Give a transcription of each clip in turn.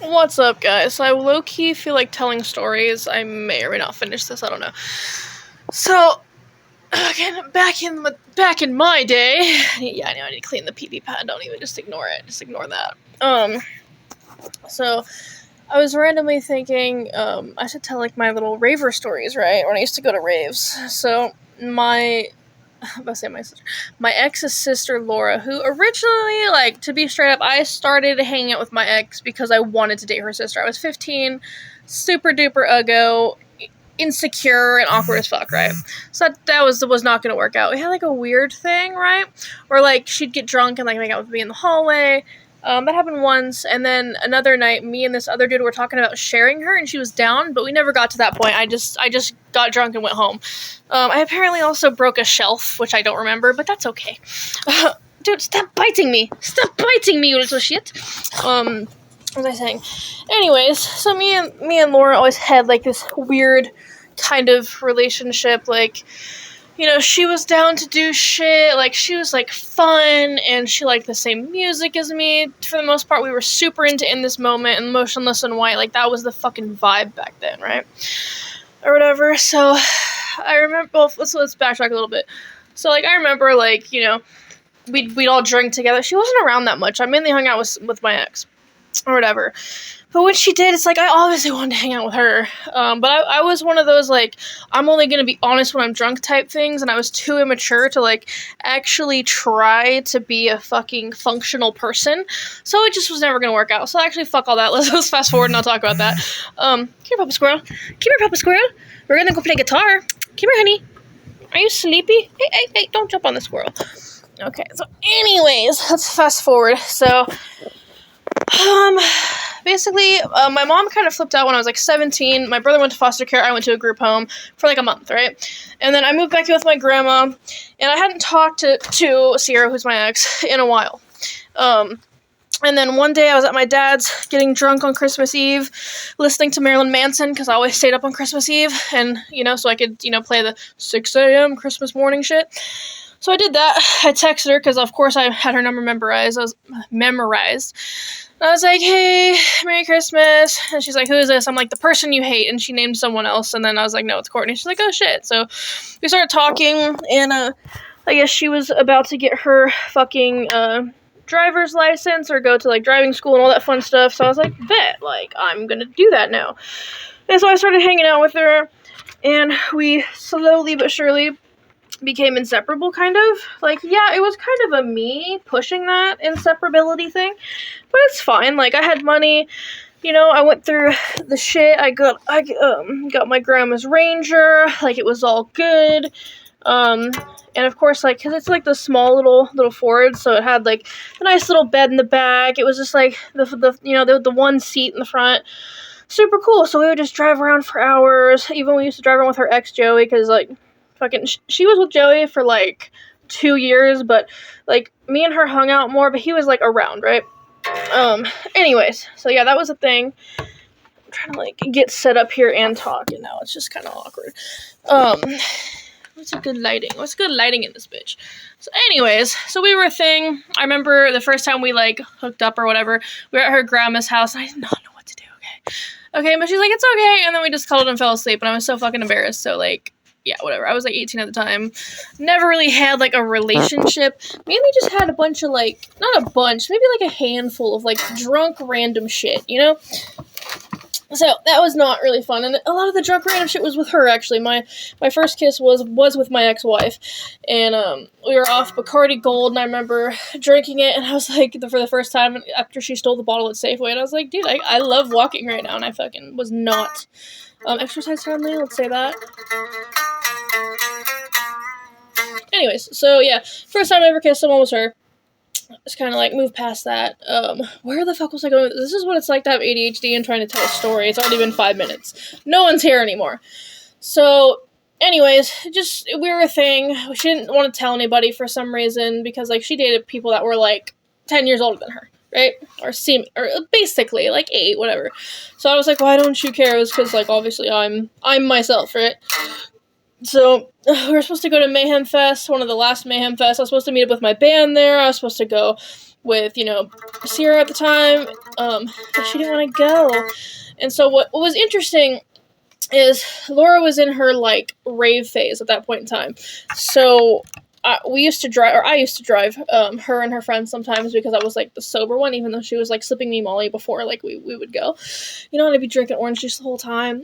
What's up, guys? I low-key feel like telling stories. I may or may not finish this, I don't know. So, again, back in my day, yeah, I know I need to clean the pee pad, don't even, just ignore it, just ignore that. So, I was randomly thinking, I should tell, like, my little raver stories, right, when I used to go to raves. So, my ex's sister, Laura, who originally, like, to be straight up, I started hanging out with my ex because I wanted to date her sister. I was 15, super duper uggo, insecure, and awkward as fuck, right? So that was not gonna work out. We had, like, a weird thing, right? Where, like, she'd get drunk and, like, make out with me in the hallway. That happened once, and then another night, me and this other dude were talking about sharing her, and she was down, but we never got to that point. I just got drunk and went home. I apparently also broke a shelf, which I don't remember, but that's okay. Dude, stop biting me! Stop biting me, you little shit! What was I saying? Anyways, so me and Laura always had, like, this weird kind of relationship, like, you know, she was down to do shit, like, she was, like, fun, and she liked the same music as me. For the most part, we were super into In This Moment and Motionless in White, like, that was the fucking vibe back then, right? Or whatever, so, I remember, well, let's backtrack a little bit. So, like, I remember, like, you know, we'd all drink together. She wasn't around that much. I mainly hung out with my ex, or whatever. But when she did, it's like, I obviously wanted to hang out with her. But I was one of those, like, I'm only gonna be honest when I'm drunk type things, and I was too immature to, like, actually try to be a fucking functional person. So it just was never gonna work out. So actually, fuck all that. Let's fast forward and I'll talk about that. Come here, Papa Squirrel. Come here, Papa Squirrel. We're gonna go play guitar. Come here, honey. Are you sleepy? Hey, don't jump on the squirrel. Okay, so anyways, let's fast forward. So, basically, my mom kind of flipped out when I was, like, 17. My brother went to foster care. I went to a group home for, like, a month, right? And then I moved back in with my grandma, and I hadn't talked to Sierra, who's my ex, in a while. And then one day I was at my dad's getting drunk on Christmas Eve, listening to Marilyn Manson, because I always stayed up on Christmas Eve, and, you know, so I could, you know, play the 6 a.m. Christmas morning shit. So I did that. I texted her, because of course I had her number memorized. And I was like, hey, Merry Christmas. And she's like, who is this? I'm like, the person you hate. And she named someone else. And then I was like, no, it's Courtney. She's like, oh, shit. So we started talking. And I guess she was about to get her fucking driver's license or go to, like, driving school and all that fun stuff. So I was like, bet. Like, I'm going to do that now. And so I started hanging out with her. And we slowly but surely became inseparable, kind of. Like, yeah, it was kind of a me pushing that inseparability thing, but it's fine. Like, I had money, you know, I went through the shit, I got my grandma's Ranger, like, it was all good, and of course, like, because it's, like, the small little Ford, so it had, like, a nice little bed in the back. It was just, like, the one seat in the front. Super cool. So we would just drive around for hours. Even we used to drive around with her ex, Joey, because, like, fucking, she was with Joey for, like, 2 years, but, like, me and her hung out more, but he was, like, around, right? Anyways, so yeah, that was a thing. I'm trying to, like, get set up here and talk, and now it's just kind of awkward. What's good lighting in this bitch? So anyways, so we were a thing. I remember the first time we, like, hooked up or whatever, we were at her grandma's house, and I did not know what to do, okay, but she's like, it's okay, and then we just cuddled and fell asleep, and I was so fucking embarrassed, so, like, yeah, whatever. I was, like, 18 at the time. Never really had, like, a relationship. Mainly just had a bunch of, like, not a bunch, maybe, like, a handful of, like, drunk random shit, you know? So, that was not really fun, and a lot of the drunk random shit was with her, actually. My first kiss was with my ex-wife, and, we were off Bacardi Gold, and I remember drinking it, and I was, like, for the first time, after she stole the bottle at Safeway, and I was like, dude, I love walking right now, and I fucking was not, exercise friendly, let's say that. Anyways, so yeah, first time I ever kissed someone was her. Just kind of, like, move past that. Where the fuck was I going with this? This is what it's like to have ADHD and trying to tell a story. It's already been 5 minutes. No one's here anymore. So, anyways, we were a thing. She didn't want to tell anybody for some reason, because, like, she dated people that were, like, 10 years older than her, right? Or basically, like, 8, whatever. So I was like, why don't you care? It was because, like, obviously I'm myself, right? So, we were supposed to go to Mayhem Fest, one of the last Mayhem Fests. I was supposed to meet up with my band there. I was supposed to go with, Sierra at the time, but she didn't want to go. And so what was interesting is Laura was in her, like, rave phase at that point in time. So I used to drive her and her friends sometimes because I was, like, the sober one, even though she was, like, slipping me Molly before, like, we would go. And I'd be drinking orange juice the whole time.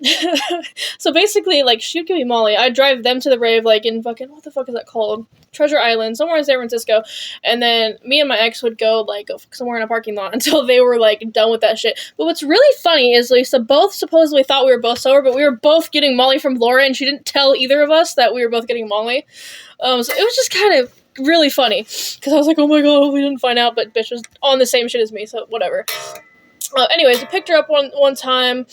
So basically, like, she'd give me Molly. I'd drive them to the rave, like, in fucking, what the fuck is that called? Treasure Island, somewhere in San Francisco. And then me and my ex would go, like, somewhere in a parking lot until they were, like, done with that shit. But what's really funny is Lisa both supposedly thought we were both sober, but we were both getting Molly from Laura, and she didn't tell either of us that we were both getting Molly. So it was just kind of really funny, because I was like, oh my god, we didn't find out, but bitch was on the same shit as me, so whatever. Anyways, I picked her up one time,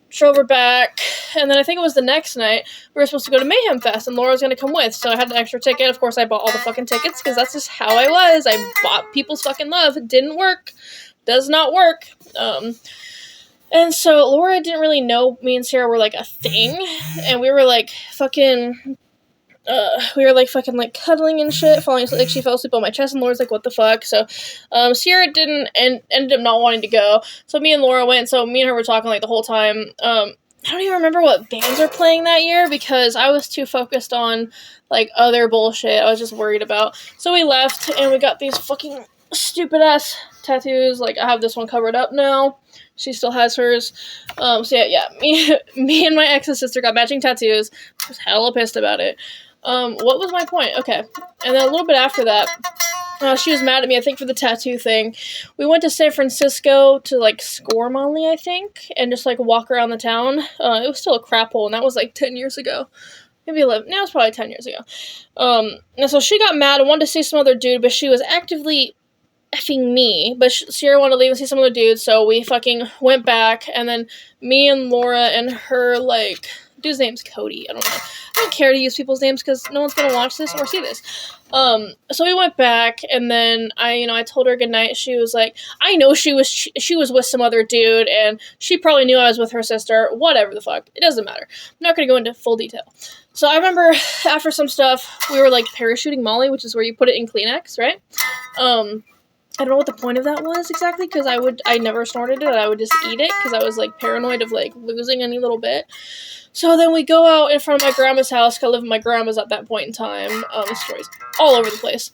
drove her back, and then I think it was the next night, we were supposed to go to Mayhem Fest, and Laura was going to come with, so I had an extra ticket. Of course, I bought all the fucking tickets, because that's just how I was. I bought people's fucking love. It didn't work. Does not work. And so Laura didn't really know me and Sarah were, like, a thing, and we were, like, fucking cuddling and shit, falling asleep. Like, she fell asleep on my chest, and Laura's like, what the fuck? So, Sierra didn't, and ended up not wanting to go. So me and Laura went, so me and her were talking, like, the whole time. I don't even remember what bands were playing that year, because I was too focused on, like, other bullshit I was just worried about. So we left, and we got these fucking stupid-ass tattoos. Like, I have this one covered up now. She still has hers. So yeah, me and my ex's sister got matching tattoos. I was hella pissed about it. What was my point? Okay. And then a little bit after that, she was mad at me, I think, for the tattoo thing. We went to San Francisco to, like, score Molly, I think, and just, like, walk around the town. It was still a crap hole, and that was, like, 10 years ago. Maybe 11. No, it was probably 10 years ago. And so she got mad and wanted to see some other dude, but she was actively effing me, but Sierra wanted to leave and see some other dude, so we fucking went back, and then me and Laura and her, like, dude's name's Cody, I don't know. I don't care to use people's names, because no one's gonna watch this or see this. So we went back, and then I told her goodnight. She was like, I know she was with some other dude, and she probably knew I was with her sister, whatever the fuck, it doesn't matter. I'm not gonna go into full detail. So I remember, after some stuff, we were, like, parachuting Molly, which is where you put it in Kleenex, right? I don't know what the point of that was exactly, because I never snorted it, I would just eat it, because I was, like, paranoid of, like, losing any little bit. So then we go out in front of my grandma's house, because I lived with my grandma's at that point in time. The story's all over the place.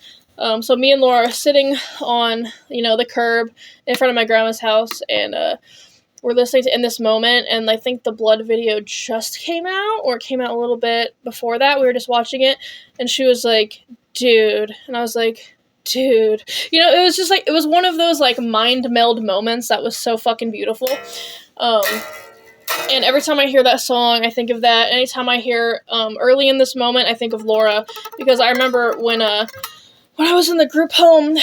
So me and Laura are sitting on, the curb in front of my grandma's house, and, we're listening to In This Moment, and I think the Blood video just came out, or it came out a little bit before that. We were just watching it, and she was like, dude, and I was like, dude, it was just, like, it was one of those, like, mind meld moments that was so fucking beautiful. And every time I hear that song, I think of that. Anytime I hear, Early in This Moment, I think of Laura, because I remember when I was in the group home,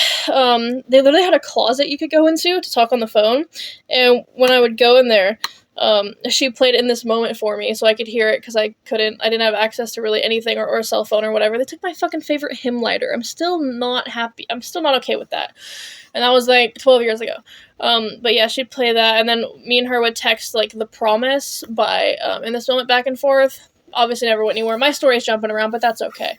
they literally had a closet you could go into to talk on the phone, and when I would go in there, she played In This Moment for me, so I could hear it, because I didn't have access to really anything, or a cell phone or whatever. They took my fucking favorite hymn lighter. I'm still not happy. I'm still not okay with that. And that was, like, 12 years ago. But yeah, she'd play that, and then me and her would text, like, The Promise by, In This Moment back and forth. Obviously never went anywhere. My story's jumping around, but that's okay.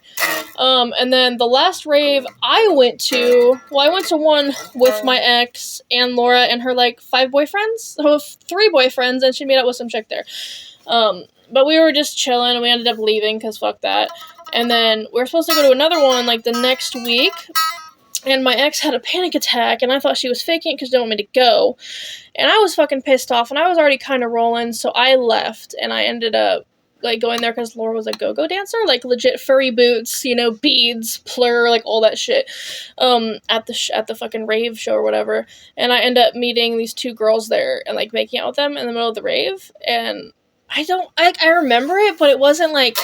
And then the last rave I went to one with my ex and Laura and her, like, 5 boyfriends. So 3 boyfriends, and she made out with some chick there. But we were just chilling, and we ended up leaving, because fuck that. And then we were supposed to go to another one, like, the next week, and my ex had a panic attack, and I thought she was faking it because she didn't want me to go. And I was fucking pissed off, and I was already kind of rolling, so I left, and I ended up, like, going there because Laura was a go-go dancer, like, legit furry boots, beads, plur, like, all that shit, at the fucking rave show or whatever, and I ended up meeting these 2 girls there, and, like, making out with them in the middle of the rave, and I remember it, but it wasn't like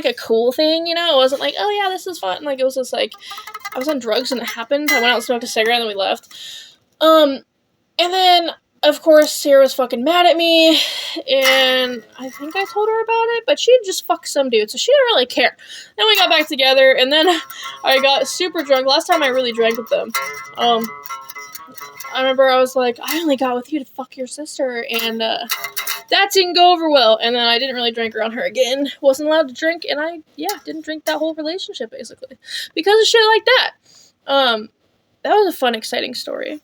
a cool thing, it wasn't like, oh yeah, this is fun, like, it was just like, I was on drugs and it happened. I went out and smoked a cigarette and then we left. And then, of course, Sarah was fucking mad at me, and I think I told her about it, but she had just fucked some dude, so she didn't really care. Then we got back together, and then I got super drunk. Last time I really drank with them, I remember I was like, I only got with you to fuck your sister, and, that didn't go over well, and then I didn't really drink around her again. Wasn't allowed to drink, and I didn't drink that whole relationship, basically. Because of shit like that. that was a fun, exciting story.